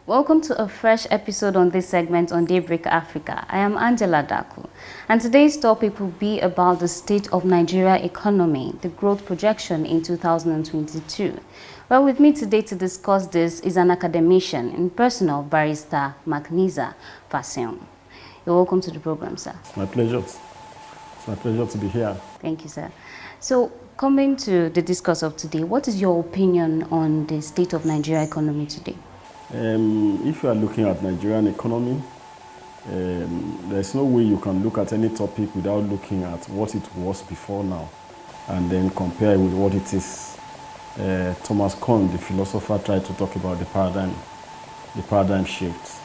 Welcome to a fresh episode on this segment on Daybreak Africa. I am Angela Daku, and today's topic will be about the state of Nigeria economy, the growth projection in 2022. Well, with me today to discuss this is an academician in person of Barrister Magnisa Fasion. You're welcome to the program, sir. It's my pleasure. It's my pleasure to be here. Thank you, sir. So, coming to the discourse of today, what is your opinion on the state of Nigeria economy today? If you are looking at Nigerian economy, there's no way you can look at any topic without looking at what it was before now and then compare it with what it is. Thomas Kuhn, the philosopher, tried to talk about the paradigm shift.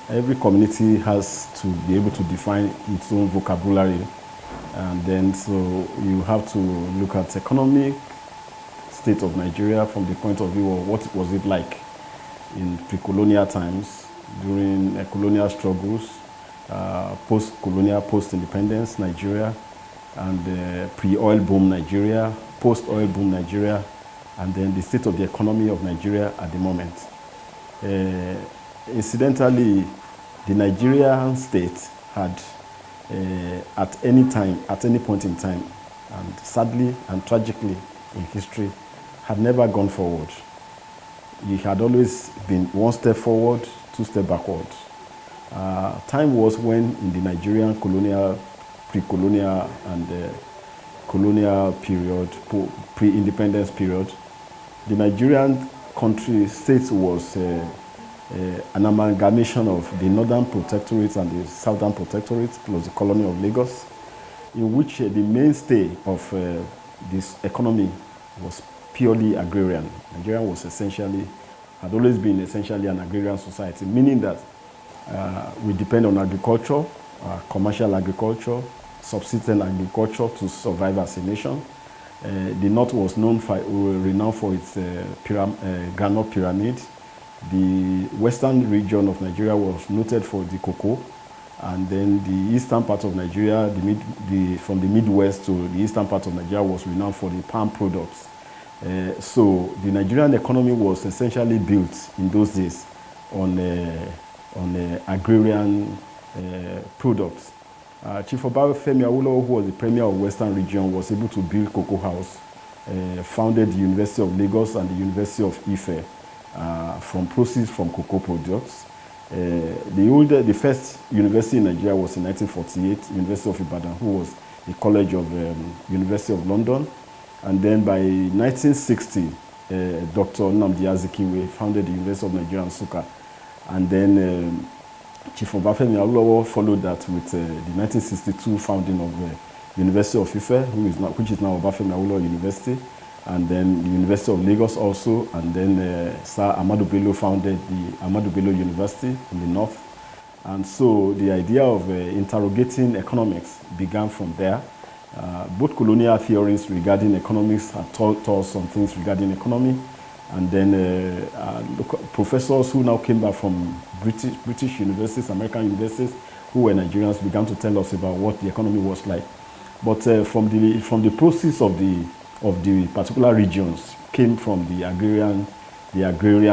Every community has to be able to define its own vocabulary, and then so you have to look at economic state of Nigeria from the point of view of what was it like in pre-colonial times, during colonial struggles, post-colonial, post-independence Nigeria, and pre-oil boom Nigeria, post-oil boom Nigeria, and then the state of the economy of Nigeria at the moment. Incidentally, the Nigerian state had, at any point in time, and sadly and tragically in history, had never gone forward. It had always been one step forward, two steps backward. Time was when in the Nigerian colonial, pre-colonial and colonial period, pre-independence period, the Nigerian country state was an amalgamation of the northern protectorate and the southern protectorate plus the colony of Lagos, in which the mainstay of this economy was purely agrarian. Nigeria was had always been essentially an agrarian society, meaning that we depend on agriculture, commercial agriculture, subsistence agriculture to survive as a nation. The north was renowned for its groundnut pyramid. The western region of Nigeria was noted for the cocoa, and then the eastern part of Nigeria, from the Midwest to the eastern part of Nigeria, was renowned for the palm products. So the Nigerian economy was essentially built in those days on agrarian products. Chief Obafemi Awolowo, who was the premier of Western region, was able to build cocoa house, founded the University of Lagos and the University of Ife from proceeds from cocoa products. The first university in Nigeria was in 1948, University of Ibadan, who was a college of University of London. And then by 1960, Dr. Nnamdi Azikiwe founded the University of Nigeria, Nsukka. And then Chief Obafemi Awolowo followed that with the 1962 founding of the University of Ife, which is now Obafemi Awolowo University, and then the University of Lagos also, and then Sir Ahmadu Bello founded the Ahmadu Bello University in the north. And so the idea of interrogating economics began from there. Both colonial theories regarding economics had taught us some things regarding economy, and then professors who now came back from British universities, American universities, who were Nigerians, began to tell us about what the economy was like. But from the process of the particular regions came from the agrarian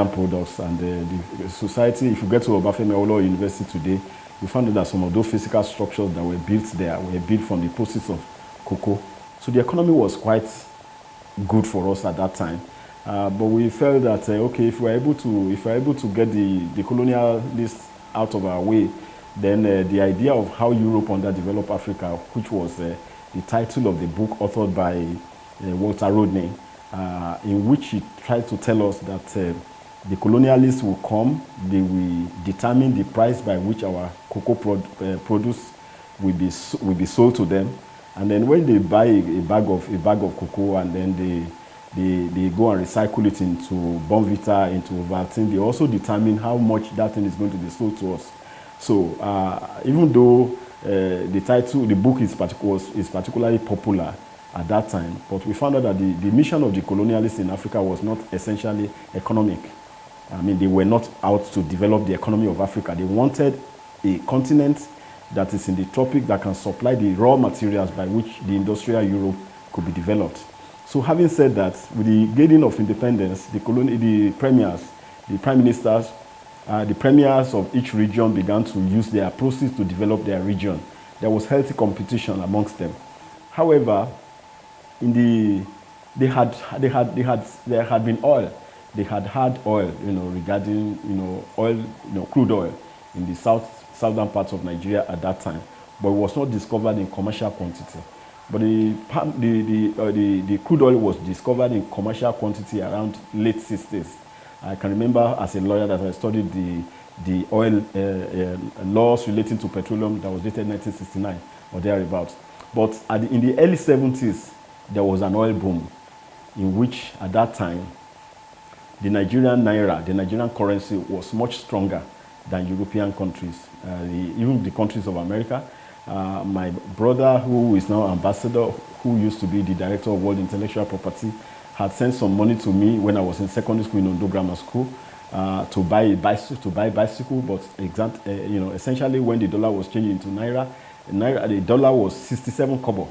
products, and the society. If you get to Obafemi Awolowo University today, you find that some of those physical structures that were built there were built from the process of cocoa. So the economy was quite good for us at that time, but we felt that okay, if we're able to get the colonialists out of our way, then the idea of how Europe underdeveloped Africa, which was the title of the book authored by Walter Rodney, in which he tried to tell us that the colonialists will come, they will determine the price by which our cocoa produce will be sold to them. And then when they buy a bag of cocoa, and then they go and recycle it into Bonvita, into Ovaltine, they also determine how much that thing is going to be sold to us. So even though the book is particularly popular at that time, but we found out that the mission of the colonialists in Africa was not essentially economic. I mean, they were not out to develop the economy of Africa. They wanted a continent that is in the tropic that can supply the raw materials by which the industrial Europe could be developed. So having said that, with the gaining of independence, the premiers the prime ministers, the premiers of each region began to use their proceeds to develop their region. There was healthy competition amongst them. However, there had been oil. They had oil, regarding, oil, crude oil in the southern parts of Nigeria at that time, but it was not discovered in commercial quantity. But the crude oil was discovered in commercial quantity around late 60s. I can remember as a lawyer that I studied the oil laws relating to petroleum that was dated 1969 or thereabouts. But in the early 70s, there was an oil boom in which at that time, the Nigerian naira, the Nigerian currency was much stronger than European countries, even the countries of America. My brother, who is now ambassador, who used to be the director of World Intellectual Property, had sent some money to me when I was in secondary school in Ondo Grammar School to buy a bicycle. But essentially, when the dollar was changing into naira, the dollar was 67 kobo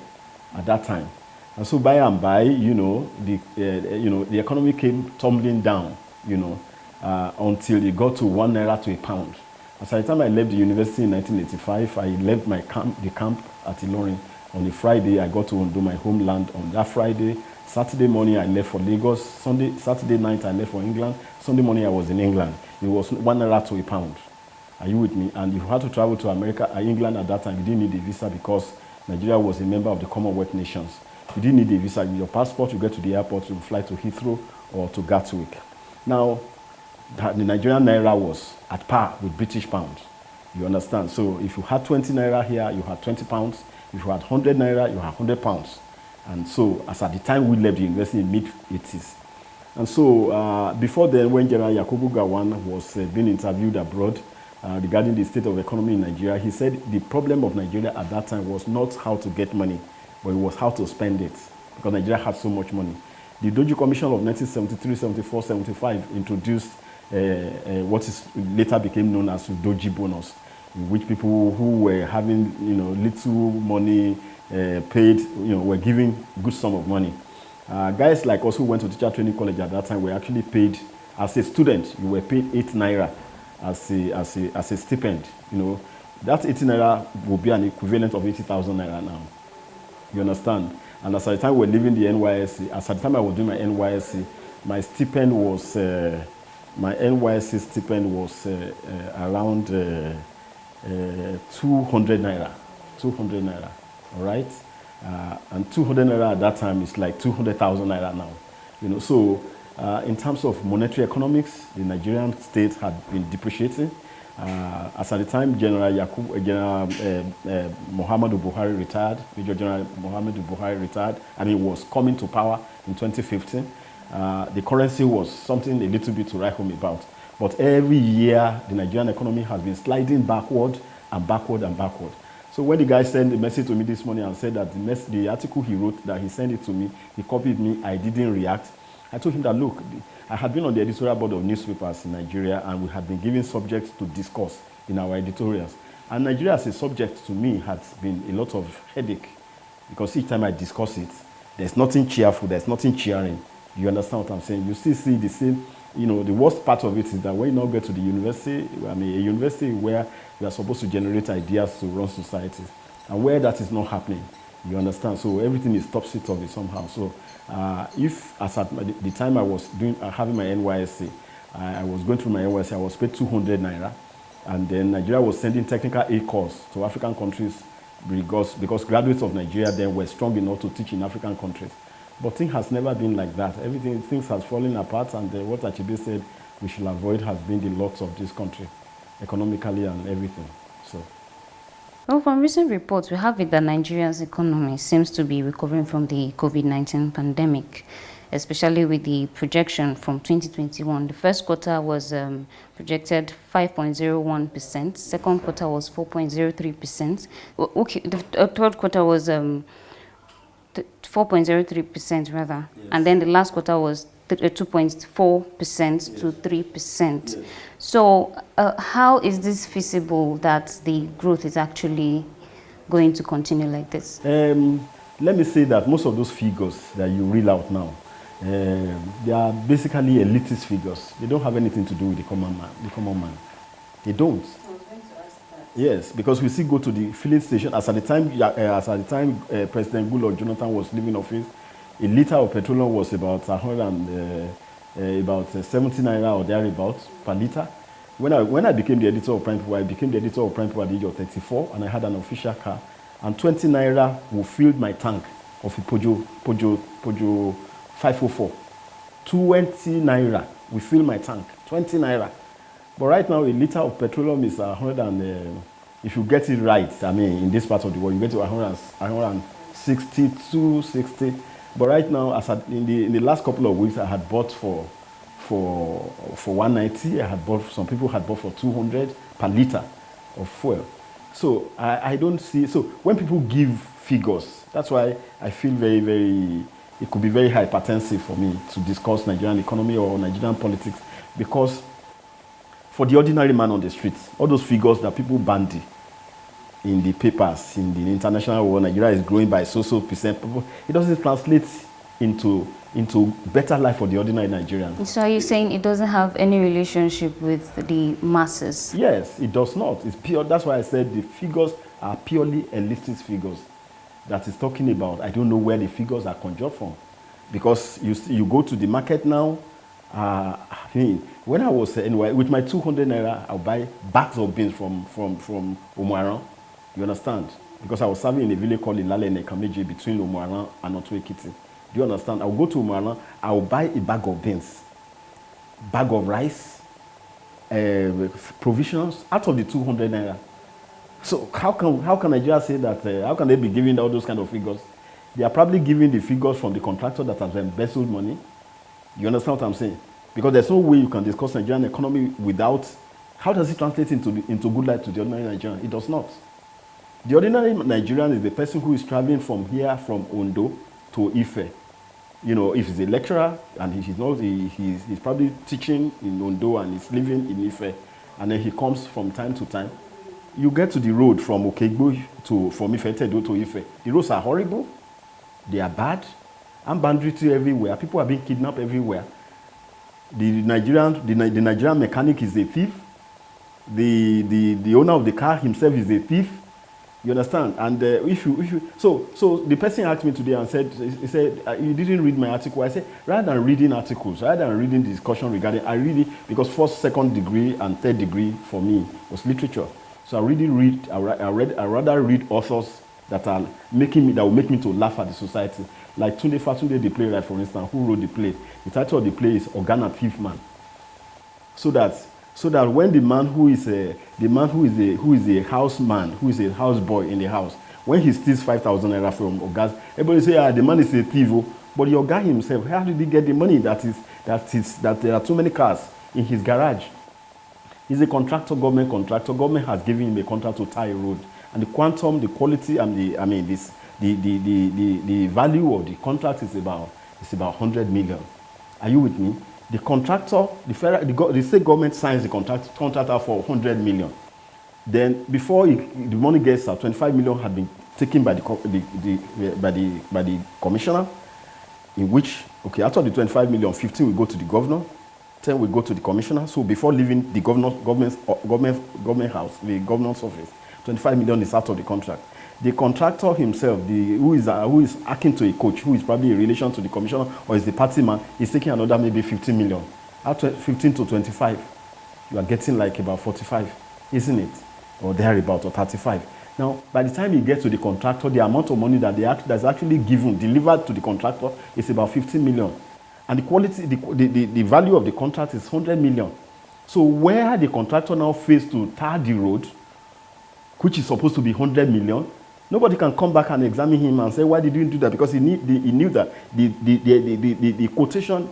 at that time. And so by and by, the economy came tumbling down, until it got to 1 naira to a pound. As at the time I left the university in 1985, I left the camp at Ilorin on a Friday. I got to Ondo, my homeland, on that Friday. Saturday morning I left for Lagos. Saturday night I left for England. Sunday morning I was in England. It was 1 naira to a pound. Are you with me? And if you had to travel to England at that time, you didn't need a visa because Nigeria was a member of the Commonwealth nations. You didn't need a visa. With your passport, you get to the airport, you fly to Heathrow or to Gatwick. Now, the Nigerian naira was at par with British pound. You understand? So if you had 20 naira here, you had 20 pounds. If you had 100 naira, you had 100 pounds. And so, as at the time we left the university in mid-80s. And so, before then, when General Yakubu Gowon was being interviewed abroad regarding the state of economy in Nigeria, he said the problem of Nigeria at that time was not how to get money, but it was how to spend it, because Nigeria had so much money. The Doji Commission of 1973, 74, 75 introduced what is later became known as Doji bonus, in which people who were having little money paid, were given good sum of money. Guys like us who went to teacher training college at that time were actually paid, as a student, you were paid 8 naira as a stipend. That 80 naira would be an equivalent of 80,000 naira now. You understand? And as at the time we were leaving the NYSC, as at the time I was doing my NYSC, my stipend was, my NYSC stipend was around 200 naira. 200 naira, all right? And 200 naira at that time is like 200,000 naira now. So in terms of monetary economics, the Nigerian state had been depreciating. As at the time, Muhammadu Buhari retired, Major General Muhammadu Buhari retired, and he was coming to power in 2015. The currency was something a little bit to write home about. But every year, the Nigerian economy has been sliding backward and backward and backward. So when the guy sent a message to me this morning and said that the article he wrote, that he sent it to me, he copied me, I didn't react. I told him that, look, I had been on the editorial board of newspapers in Nigeria, and we had been given subjects to discuss in our editorials. And Nigeria as a subject to me has been a lot of headache, because each time I discuss it, there's nothing cheerful, there's nothing cheering. You understand what I'm saying? You still see the same, the worst part of it is that when you now get to the university, a university where you are supposed to generate ideas to run societies, and where that is not happening, you understand? So everything is topsy-turvy somehow. So if, as at the time I was having my NYSC, I was going through my NYSC, I was paid 200 naira, and then Nigeria was sending technical aid course to African countries because graduates of Nigeria then were strong enough to teach in African countries. But things has never been like that. Things has fallen apart, and what Achibe said we should avoid has been the loss of this country, economically and everything. So. Well, from recent reports, we have it that Nigeria's economy seems to be recovering from the COVID-19 pandemic, especially with the projection from 2021. The first quarter was projected 5.01%, second quarter was 4.03%. Okay, the third quarter was 4.03% rather, yes. And then the last quarter was 2.4% to 3%. Yes. So how is this feasible that the growth is actually going to continue like this? Let me say that most of those figures that you reel out now, They are basically elitist figures. They don't have anything to do with the common man. They don't. I was going to ask that. Yes, because we still go to the filling station. As at the time, President Goodluck Jonathan was leaving office, a liter of petroleum was about 70 naira or thereabouts per liter. When I became the editor of Prime People, I became the editor of Prime People at the age of 34, and I had an official car. And 20 naira will fill my tank of a Peugeot 504. 20 naira will fill my tank. 20 naira. But right now, a liter of petroleum is 100 and, if you get it right, I mean, in this part of the world, you get to 162, 60. But right now, in the last couple of weeks, I had bought for 190. Some people had bought for 200 per liter of fuel. So I don't see. So when people give figures, that's why I feel it could be very hypertensive for me to discuss Nigerian economy or Nigerian politics, because for the ordinary man on the streets, all those figures that people bandy in the papers, in the international world, Nigeria is growing by so percent, it doesn't translate into better life for the ordinary Nigerian. So are you saying it doesn't have any relationship with the masses? Yes, it does not. It's pure. That's why I said the figures are purely elitist figures that is talking about. I don't know where the figures are conjured from, because you go to the market now. I mean, when I was anyway with my 200 naira, I'll buy bags of beans from Omuaran. You understand? Because I was serving in a village called Ilale Nekameji between Omuaran and Otu Ekiti. Do you understand? I'll go to Omuaran, I'll buy a bag of beans, bag of rice, provisions out of the 200 naira. So how can Nigeria say that? How can they be giving all those kind of figures? They are probably giving the figures from the contractor that has embezzled money. You understand what I'm saying? Because there's no way you can discuss Nigerian economy without. How does it translate into good life to the ordinary Nigerian? It does not. The ordinary Nigerian is the person who is traveling from Ondo to Ife. You know, if he's a lecturer and he's probably teaching in Ondo and he's living in Ife, and then he comes from time to time. You get to the road from Okegbo from Ife to Ife. The roads are horrible. They are bad. And banditry everywhere. People are being kidnapped everywhere. The Nigerian mechanic is a thief. The owner of the car himself is a thief. You understand? And so the person asked me today and said, you didn't read my article. I said, rather than reading articles, rather than reading discussion regarding, I read it because first, second degree, and third degree for me was literature. So I rather read authors that will make me to laugh at the society. Like Tunde Fatunde, the playwright, for instance, who wrote the play. The title of the play is Organa Thief Man. So that when the man who is a houseman, who is a houseboy in the house, when he steals 5,000 naira from Ogas, everybody say, the man is a thief. But the Oga himself, how did he get the money that there are too many cars in his garage? He's a contractor, government contractor. Government has given him a contract to tie a road. And the quantum, the quality, and the value of the contract is about 100 million. Are you with me? The contractor, the state government signs the contractor for 100 million. Then before the money gets out, 25 million had been taken by the commissioner, in which, out of the 25 million, 15 will go to the governor, 10 will go to the commissioner. So before leaving the government house, the governor's office, 25 million is out of the contract. The contractor himself, who is acting to a coach, who is probably a relation to the commissioner or is the party man, is taking another maybe 15 million. Out of 15 to 25, you are getting like about 45, isn't it? Or thereabout, or 35. Now, by the time you get to the contractor, the amount of money that's actually delivered to the contractor is about 15 million. And the quality, the value of the contract is 100 million. So where the contractor now fails to tar the road, which is supposed to be 100 million, nobody can come back and examine him and say, why did you do that? Because he knew that the quotation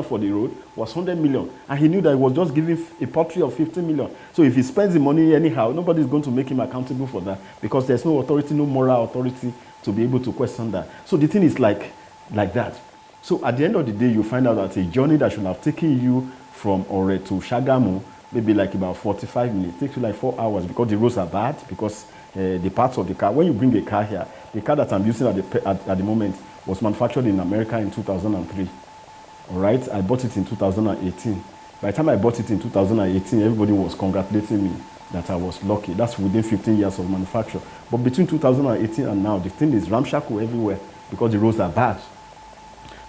for the road was 100 million. And he knew that he was just giving a pottery of 15 million. So if he spends the money anyhow, nobody is going to make him accountable for that, because there's no authority, no moral authority to be able to question that. So the thing is like that. So at the end of the day, you find out that a journey that should have taken you from Ore to Shagamu, maybe like about 45 minutes, takes you like 4 hours, because the roads are bad, because the parts of the car, when you bring a car here, the car that I'm using at the moment was manufactured in America in 2003. All right, I bought it in 2018. By the time I bought it in 2018, everybody was congratulating me that I was lucky. That's within 15 years of manufacture. But between 2018 and now, the thing is ramshackle everywhere because the roads are bad.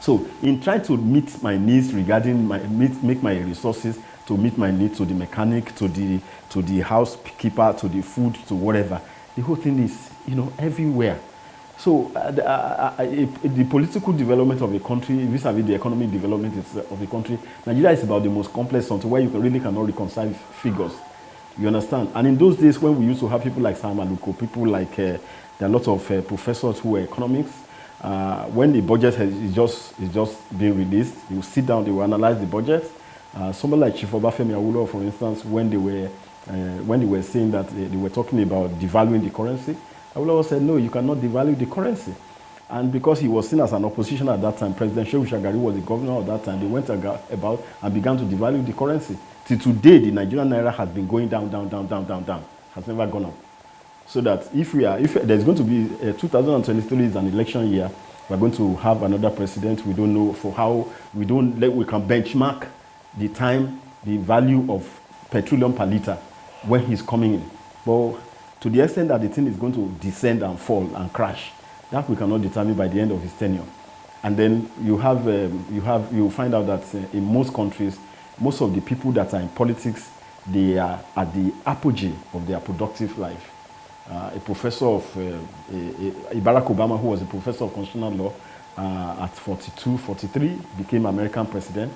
So in trying to meet my needs regarding make my resources to meet my needs, to the mechanic, to the housekeeper, to the food, to whatever, the whole thing is, everywhere. So the political development of a country, vis-a-vis the economic development of a country, Nigeria is about the most complex something where you really cannot reconcile figures. You understand? And in those days when we used to have people like Sam Aluko, people like, there are a lot of professors who were economics, when the budget is just being released, you sit down, they will analyze the budget. Someone like Chief Obafemi Awolowo, for instance, when they were saying that they were talking about devaluing the currency, Awolowo said, no, you cannot devalue the currency. And because he was seen as an opposition at that time, President Shehu Shagari was the governor at that time, they went about and began to devalue the currency. Till today, the Nigerian Naira has been going down, has never gone up. So that if there's going to be 2023 is an election year, we're going to have another president. We don't know for how, we can benchmark the time, the value of petroleum per liter when he's coming in. But to the extent that the thing is going to descend and fall and crash, that we cannot determine by the end of his tenure. And then you find out that in most countries, most of the people that are in politics, they are at the apogee of their productive life. A professor of Barack Obama, who was a professor of constitutional law at 42, 43, became American president.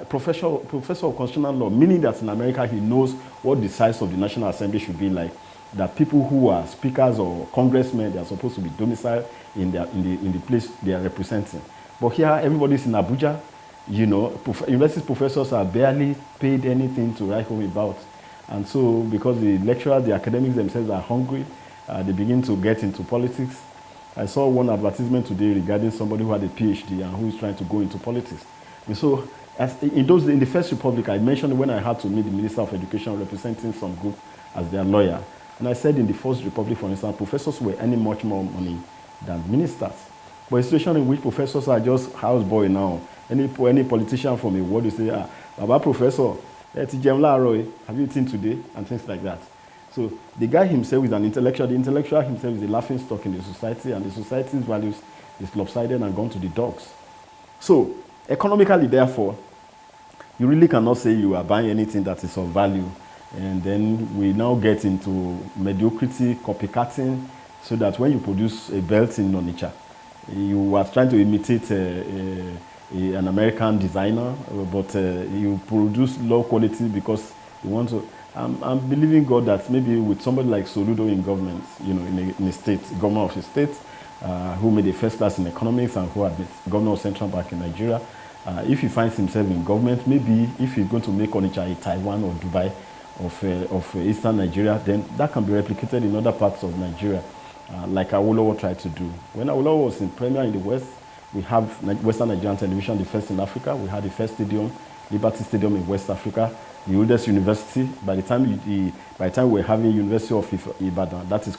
Professor of constitutional law, meaning that in America he knows what the size of the National Assembly should be like. That people who are speakers or congressmen, they are supposed to be domiciled in the place they are representing. But here, everybody's in Abuja. University professors are barely paid anything to write home about. And so, because the lecturers, the academics themselves are hungry, they begin to get into politics. I saw one advertisement today regarding somebody who had a PhD and who is trying to go into politics. And so, in the First Republic, I mentioned when I had to meet the Minister of Education representing some group as their lawyer. And I said in the First Republic, for instance, professors were earning much more money than ministers. But a situation in which professors are just houseboy now. Any politician from a world will say, Baba Professor, have you eaten today? And things like that. So the guy himself is an intellectual. The intellectual himself is a laughing stock in the society, and the society's values is lopsided and gone to the dogs. So economically, therefore, you really cannot say you are buying anything that is of value. And then we now get into mediocrity, copycatting, so that when you produce a belt in Onitsha, you are trying to imitate an American designer, but you produce low quality because you want to. I'm believing God that maybe with somebody like Soludo in government, in a state, governor of a state, who made a first class in economics and who had been governor of Central Bank in Nigeria, if he finds himself in government, maybe if he's going to make Onitsha a Taiwan or Dubai of eastern Nigeria, then that can be replicated in other parts of Nigeria, like Awolowo tried to do. When Awolowo was in premier in the West, we have Western Nigerian television, the first in Africa. We had the first stadium, Liberty Stadium in West Africa, the oldest university. By the time we were having University of Ibadan, that is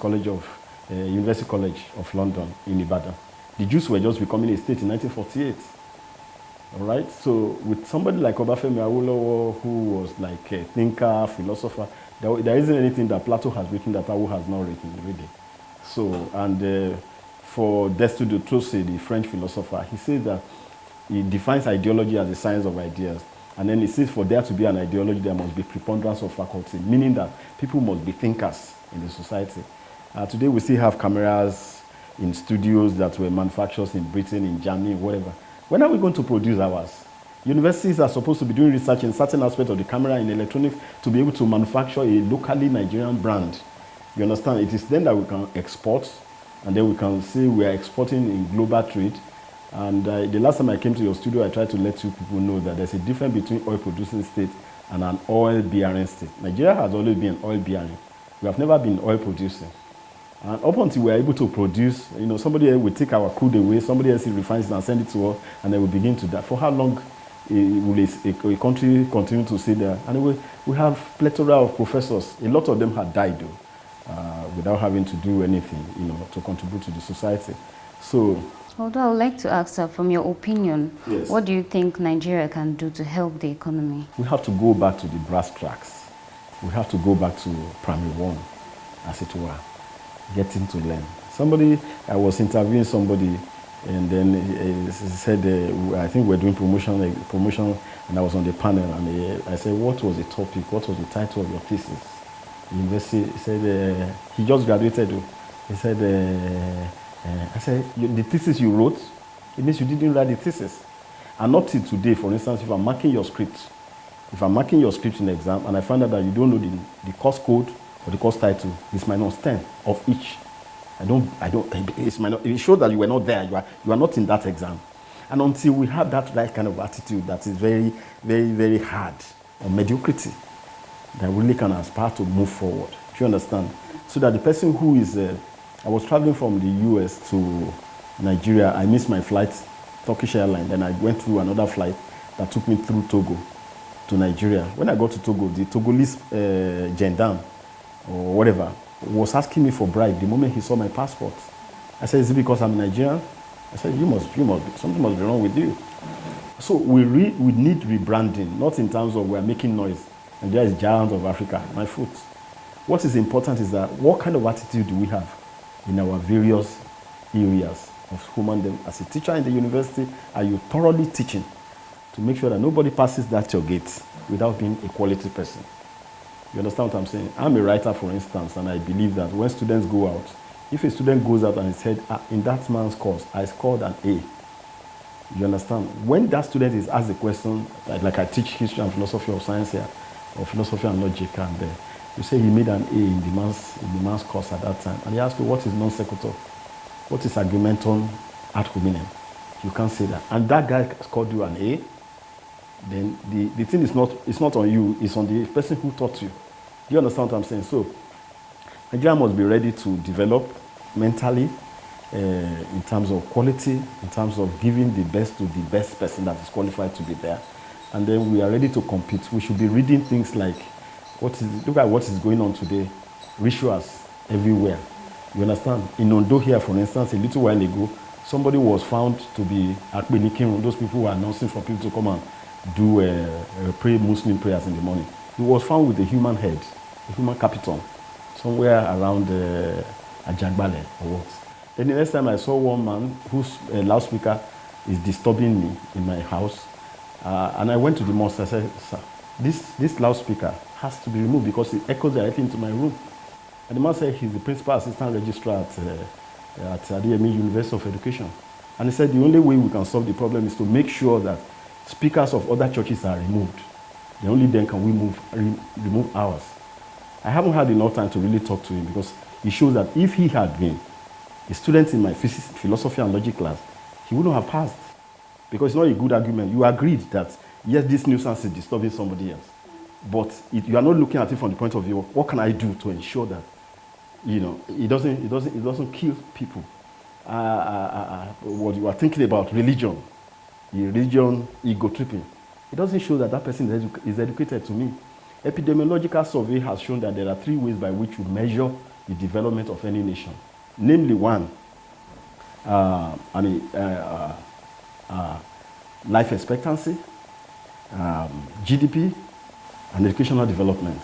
University College of London in Ibadan. The Jews were just becoming a state in 1948. All right, so with somebody like Obafemi Awolowo, who was like a thinker, philosopher, there isn't anything that Plato has written that Awo has not written, really. So, and for Destutt de Trosse, the French philosopher, he says that he defines ideology as the science of ideas. And then he says for there to be an ideology, there must be preponderance of faculty, meaning that people must be thinkers in the society. Today we still have cameras in studios that were manufactured in Britain, in Germany, whatever. When are we going to produce ours? Universities are supposed to be doing research in certain aspects of the camera in electronics to be able to manufacture a locally Nigerian brand. You understand? It is then that we can export, and then we can say we are exporting in global trade. And the last time I came to your studio, I tried to let you people know that there's a difference between oil producing state and an oil bearing state. Nigeria has always been an oil bearing. We have never been oil producing. And up until we are able to produce, somebody else will take our crude away, somebody else refines it and send it to us, and then we begin to die. For how long will a country continue to stay there? And we have plethora of professors. A lot of them had died, though, without having to do anything, to contribute to the society. So Although I would like to ask, from your opinion, Yes. what do you think Nigeria can do to help the economy? We have to go back to the brass tracks. We have to go back to primary one, as it were, getting to learn. I was interviewing somebody, and then he said, I think we're doing promotion, and I was on the panel, and I said, what was the topic? What was the title of your thesis? University, he said, he just graduated. He said, I said, the thesis you wrote, it means you didn't write the thesis. And up till today, for instance, if I'm marking your script in the exam and I find out that you don't know the course code or the course title, it's -10 of each. It shows that you were not there. You are not in that exam. And until we have that right kind of attitude that is very, very, very hard on mediocrity, that really can aspire to move forward. Do you understand? So that the person who is, I was traveling from the US to Nigeria. I missed my flight, Turkish Airlines. Then I went through another flight that took me through Togo to Nigeria. When I got to Togo, the Togolese gendarme or whatever was asking me for bribe the moment he saw my passport. I said, is it because I'm Nigerian? I said, something must be wrong with you. So we need rebranding, not in terms of we're making noise. Nigeria is giant of Africa, my foot. What is important is that what kind of attitude do we have in our various areas of human development? As a teacher in the university, are you thoroughly teaching to make sure that nobody passes that your gate without being a quality person? You understand what I'm saying? I'm a writer, for instance, and I believe that when students go out, if a student goes out and he said, in that man's course, I scored an A, you understand? When that student is asked the question, like I teach history and philosophy of science here, or philosophy and logic, and you say he made an A in the man's course at that time, and he asks you, what is non sequitur? What is argumentum ad hominem? You can't say that. And that guy scored you an A, then the thing is not on you, it's on the person who taught you. Do you understand what I'm saying? So Nigeria must be ready to develop mentally, in terms of quality, in terms of giving the best to the best person that is qualified to be there. And then we are ready to compete. We should be reading things like, look at what is going on today, rituals everywhere. You understand? In Ondo here, for instance, a little while ago, somebody was found to be Akbenikin, those people who are announcing for people to come and do pray Muslim prayers in the morning. He was found with a human head, a human capital, somewhere around Ajagbale or what. Then the next time I saw one man whose loudspeaker is disturbing me in my house, and I went to the mosque. I said, sir, this loudspeaker has to be removed because it echoes directly into my room. And the man said he's the principal assistant registrar at Adeyemi University of Education. And he said the only way we can solve the problem is to make sure that speakers of other churches are removed. Then only then can we remove ours. I haven't had enough time to really talk to him because it shows that if he had been a student in my philosophy and logic class, he wouldn't have passed. Because it's not a good argument. You agreed that, yes, this nuisance is disturbing somebody else. But you are not looking at it from the point of view of what can I do to ensure that, it doesn't kill people. What you are thinking about religion, ego tripping, it doesn't show that person is educated to me. Epidemiological survey has shown that there are 3 ways by which you measure the development of any nation. Namely, one, life expectancy, GDP, and educational development.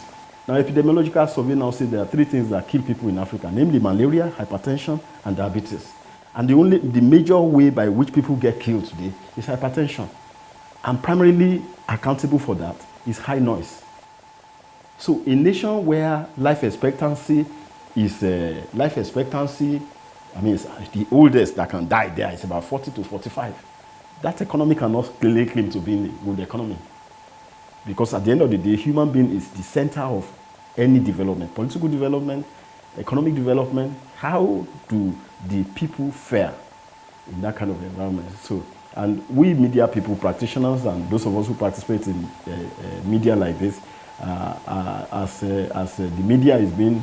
Now, epidemiological survey now says there are 3 things that kill people in Africa, namely malaria, hypertension, and diabetes. And the major way by which people get killed today is hypertension. And primarily accountable for that is high noise. So a nation where life expectancy is it's the oldest that can die there is about 40 to 45. That economy cannot clearly claim to be a good economy. Because at the end of the day, human being is the center of any development, political development, economic development. How do the people fare in that kind of environment? So, and we media people, practitioners, and those of us who participate in media like this, as the media is being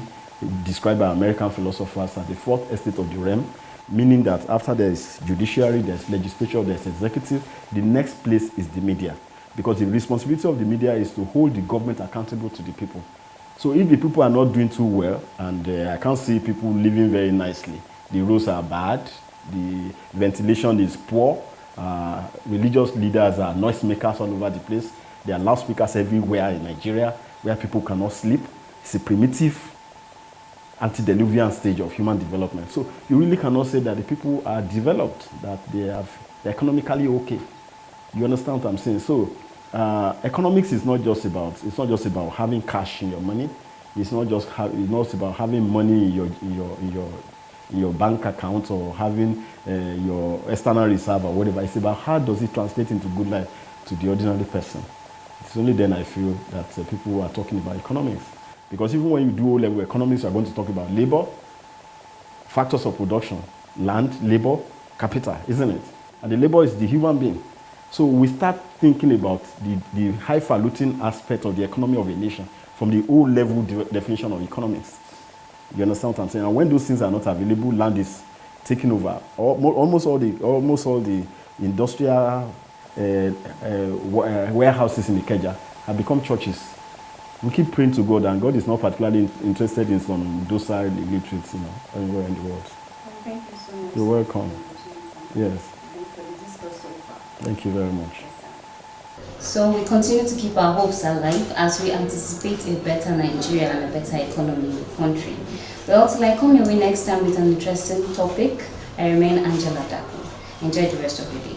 described by American philosophers as the 4th estate of the realm, meaning that after there is judiciary, there's legislature, there's executive, the next place is the media. Because the responsibility of the media is to hold the government accountable to the people. So if the people are not doing too well, and I can't see people living very nicely, the roads are bad, the ventilation is poor. Religious leaders are noisemakers all over the place. There are loudspeakers everywhere in Nigeria where people cannot sleep. It's a primitive antediluvian stage of human development. So you really cannot say that the people are developed, that they're economically okay. You understand what I'm saying? So economics is not just about having cash in your money. It's not about having money in your bank account or having your external reserve or whatever. It's about how does it translate into good life to the ordinary person. It's only then I feel that people are talking about economics. Because even when you do O-level economics, you are going to talk about labor, factors of production, land, labor, capital, isn't it? And the labor is the human being. So we start thinking about the highfalutin aspect of the economy of a nation from the O-level definition of economics. You understand what I'm saying? And when those things are not available, land is taking over. Almost all the industrial warehouses in Ikeja have become churches. We keep praying to God, and God is not particularly interested in some docile illiterates, anywhere in the world. Thank you so much. You're welcome. Yes. Thank you very much. So we continue to keep our hopes alive as we anticipate a better Nigeria and a better economy in the country. Well, till I come your way next time with an interesting topic, I remain Angela Daku. Enjoy the rest of your day.